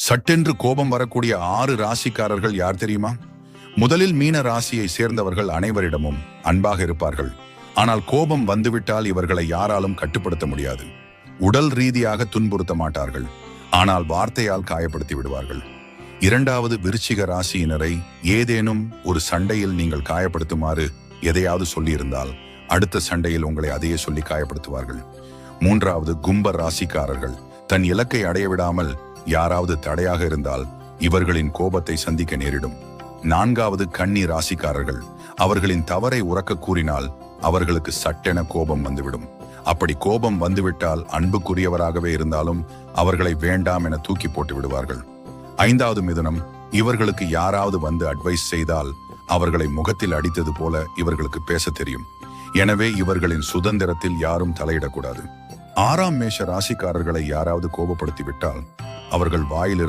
சட்டென்று கோபம் வரக்கூடிய 6 ராசிக்காரர்கள் யார் தெரியுமா? முதலில் மீன ராசியை சேர்ந்தவர்கள் அனைவரிடமும் அன்பாக இருப்பார்கள். ஆனால் கோபம் வந்துவிட்டால் இவர்களை யாராலும் கட்டுப்படுத்த முடியாது. உடல் ரீதியாக துன்புறுத்த மாட்டார்கள், ஆனால் வார்த்தையால் காயப்படுத்தி விடுவார்கள். இரண்டாவது விருச்சிக ராசியினரை ஏதேனும் ஒரு சண்டையில் நீங்கள் காயப்படுத்துமாறு எதையாவது சொல்லியிருந்தால் அடுத்த சண்டையில் உங்களை அதையே சொல்லி காயப்படுத்துவார்கள். மூன்றாவது கும்ப ராசிக்காரர்கள் தன் இலக்கை அடைய விடாமல் யாராவது தடையாக இருந்தால் இவர்களின் கோபத்தை சந்திக்க நேரிடும். நான்காவது கன்னி ராசிக்காரர்கள் அவர்களின் தவறை உரக்க கூறினால் அவர்களுக்கு சட்டென கோபம் வந்துவிடும். அப்படி கோபம் வந்துவிட்டால் அன்புக்குரியவராகவே இருந்தாலும் அவர்களை வேண்டாம் என தூக்கி போட்டு விடுவார்கள். ஐந்தாவது மிதுனம், இவர்களுக்கு யாராவது வந்து அட்வைஸ் செய்தால் அவர்களை முகத்தில் அடித்தது போல இவர்களுக்கு பேச தெரியும். எனவே இவர்களின் சுதந்திரத்தில் யாரும் தலையிடக்கூடாது. ஆறாம் மேஷ ராசிக்காரர்களை யாராவது கோபப்படுத்தி விட்டால் அவர்கள் வாயிலிருந்து